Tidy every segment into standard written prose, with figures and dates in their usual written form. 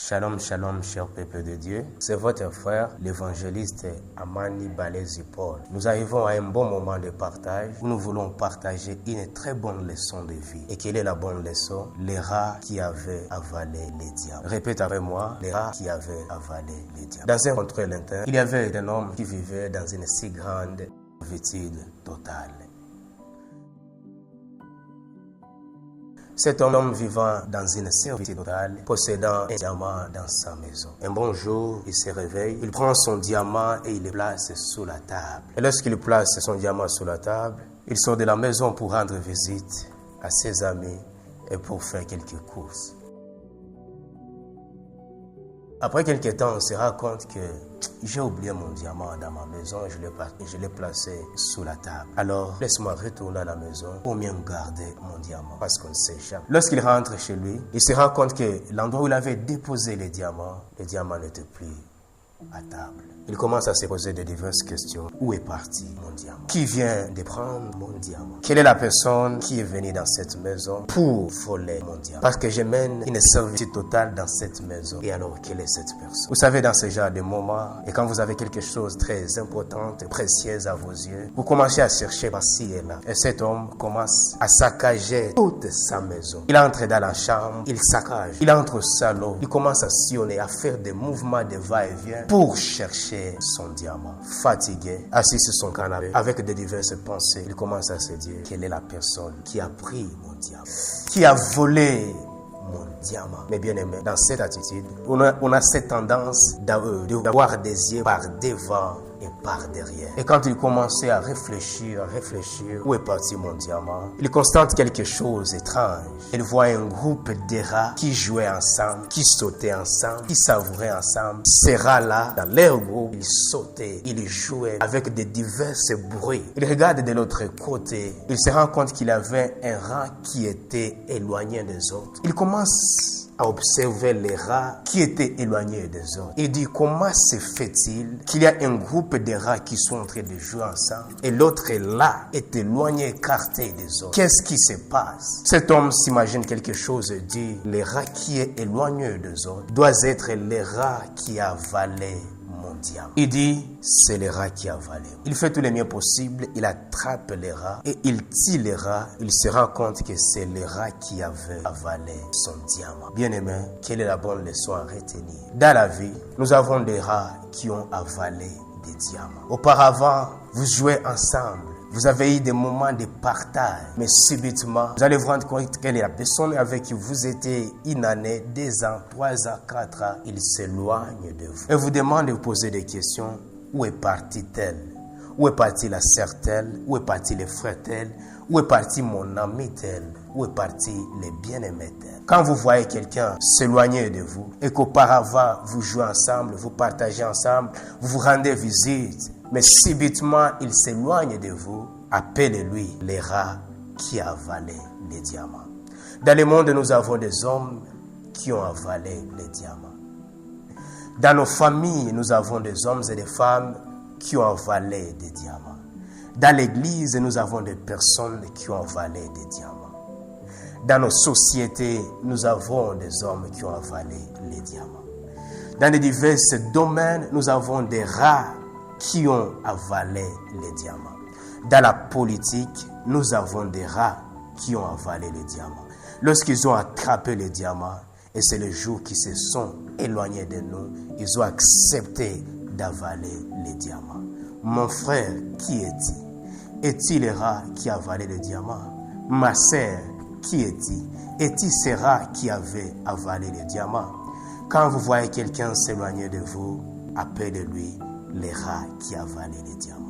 Shalom, shalom, cher peuple de Dieu. C'est votre frère, l'évangéliste Amani Balezi Paul. Nous arrivons à un bon moment de partage où nous voulons partager une très bonne leçon de vie. Et quelle est la bonne leçon? Les rats qui avaient avalé les diables. Répète avec moi, les rats qui avaient avalé les diables. Dans un contrôle interne, il y avait un homme qui vivait dans une si grande servitude totale. Cet homme vivant dans une servitude totale, possédant un diamant dans sa maison. Un bon jour, il se réveille, il prend son diamant et il le place sous la table. Et lorsqu'il place son diamant sous la table, il sort de la maison pour rendre visite à ses amis et pour faire quelques courses. Après quelques temps, on se rend compte que j'ai oublié mon diamant dans ma maison et je l'ai placé sous la table. Alors, laisse-moi retourner à la maison pour mieux garder mon diamant parce qu'on ne sait jamais. Lorsqu'il rentre chez lui, il se rend compte que l'endroit où il avait déposé le diamant n'était plus à table. Il commence à se poser de diverses questions. Où est parti mon diamant? Qui vient de prendre mon diamant? Quelle est la personne qui est venue dans cette maison pour voler mon diamant? Parce que je mène une servitude totale dans cette maison. Et alors, quelle est cette personne? Vous savez, dans ce genre de moments, et quand vous avez quelque chose de très important, précieux à vos yeux, vous commencez à chercher par-ci et là. Et cet homme commence à saccager toute sa maison. Il entre dans la chambre, il saccage. Il entre au salon, il commence à sillonner, à faire des mouvements de va-et-vient pour chercher son diamant. Fatigué, assis sur son canapé, avec de diverses pensées, il commence à se dire, quelle est la personne qui a pris mon diamant? Qui a volé mon diamant? Mais bien aimé, dans cette attitude, on a cette tendance d'avoir des yeux par devant et par derrière. Et quand il commençait à réfléchir, où est parti mon diamant? Il constate quelque chose d'étrange. Il voit un groupe de rats qui jouaient ensemble, qui sautaient ensemble, qui savouraient ensemble. Ces rats-là, dans leur groupe, ils sautaient, ils jouaient avec de divers bruits. Il regarde de l'autre côté. Il se rend compte qu'il avait un rat qui était éloigné des autres. Il commence à observer les rats qui étaient éloignés des autres. Il dit, comment se fait-il qu'il y a un groupe de rats qui sont en train de jouer ensemble et l'autre là est éloigné, écarté des autres? Qu'est-ce qui se passe? Cet homme s'imagine quelque chose et dit, les rats qui est éloigné des autres doivent être les rats qui avalaient mon diamant. Il dit, c'est les rats qui avalent. Il fait tout le mieux possible, il attrape les rats et il tire les rats. Il se rend compte que c'est les rats qui avaient avalé son diamant. Bien aimé, quelle est la bonne leçon à retenir? Dans la vie, nous avons des rats qui ont avalé des diamants. Auparavant, vous jouez ensemble. Vous avez eu des moments de partage, mais subitement, vous allez vous rendre compte que la personne avec qui vous étiez une année, 2 ans, 3 ans, 4 ans, il s'éloigne de vous. Et vous demande de vous poser des questions. Où est partie telle? Où est partie la sœur telle? Où est parti le frère tel? Où est parti mon ami tel? Où est parti les bien-aimés tel? Quand vous voyez quelqu'un s'éloigner de vous et qu'auparavant vous jouez ensemble, vous partagez ensemble, vous vous rendez visite, mais subitement il s'éloigne de vous, appelez-lui les rats qui avalent les diamants. Dans le monde, nous avons des hommes qui ont avalé les diamants. Dans nos familles, nous avons des hommes et des femmes qui ont avalé des diamants. Dans l'église, nous avons des personnes qui ont avalé des diamants. Dans nos sociétés, nous avons des hommes qui ont avalé les diamants. Dans les divers domaines, nous avons des rats qui ont avalé les diamants. Dans la politique, nous avons des rats qui ont avalé les diamants. Lorsqu'ils ont attrapé les diamants, et c'est le jour qu'ils se sont éloignés de nous, ils ont accepté d'avaler les diamants. Mon frère, qui est-il? Est-il le rat qui a avalé les diamants? Ma sœur, qui est-il? Est-il ce rat qui avait avalé les diamants? Quand vous voyez quelqu'un s'éloigner de vous, appelez-lui les rats qui avalent les diamants.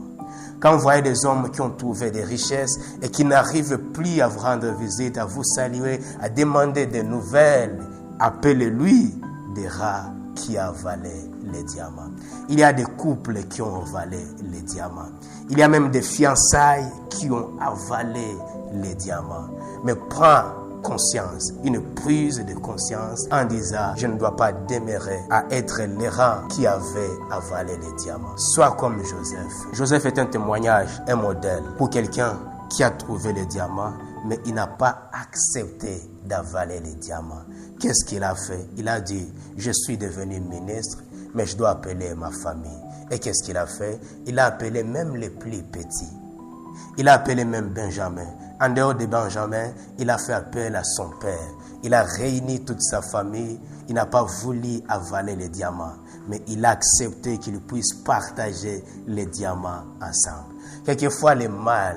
Quand vous voyez des hommes qui ont trouvé des richesses et qui n'arrivent plus à vous rendre visite, à vous saluer, à demander des nouvelles, appelez-lui des rats qui avalaient les diamants. Il y a des couples qui ont avalé les diamants. Il y a même des fiançailles qui ont avalé les diamants. Mais prends conscience, une prise de conscience en disant, je ne dois pas demeurer à être les rats qui avaient avalé les diamants. Sois comme Joseph. Joseph est un témoignage, un modèle pour quelqu'un qui a trouvé les diamants mais il n'a pas accepté d'avaler les diamants. Qu'est-ce qu'il a fait? Il a dit, je suis devenu ministre, mais je dois appeler ma famille. Et qu'est-ce qu'il a fait? Il a appelé même les plus petits. Il a appelé même Benjamin. En dehors de Benjamin, il a fait appel à son père. Il a réuni toute sa famille. Il n'a pas voulu avaler les diamants, mais il a accepté qu'ils puissent partager les diamants ensemble. Quelquefois le mal,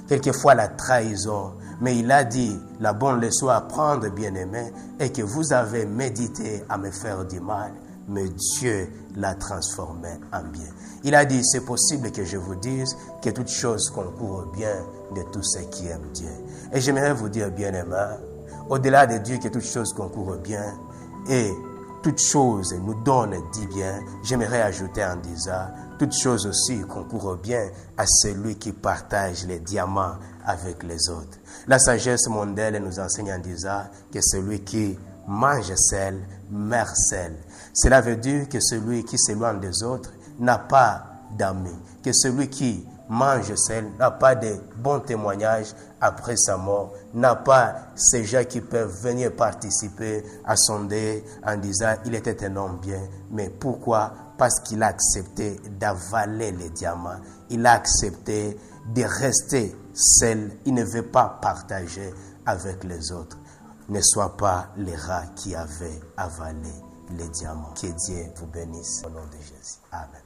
quelquefois la trahison, mais il a dit, la bonne leçon à prendre, bien-aimé, est que vous avez médité à me faire du mal, mais Dieu l'a transformé en bien. Il a dit, c'est possible que je vous dise que toute chose concourt bien de tous ceux qui aiment Dieu. Et j'aimerais vous dire, bien-aimé, au-delà de Dieu que toute chose concourt bien, et toute chose nous donne du bien, j'aimerais ajouter en disant, toute chose aussi concourt bien à celui qui partage les diamants avec les autres. La sagesse mondiale nous enseigne en disant que celui qui mange seul, meurt seul. Cela veut dire que celui qui s'éloigne des autres n'a pas d'amis, que celui qui mange seul n'a pas de bons témoignages après sa mort, n'a pas ces gens qui peuvent venir participer à son deuil en disant il était un homme bien. Mais pourquoi? Parce qu'il a accepté d'avaler les diamants, il a accepté de rester seul, il ne veut pas partager avec les autres. Ne sois pas les rats qui avaient avalé les diamants. Que Dieu vous bénisse au nom de Jésus. Amen.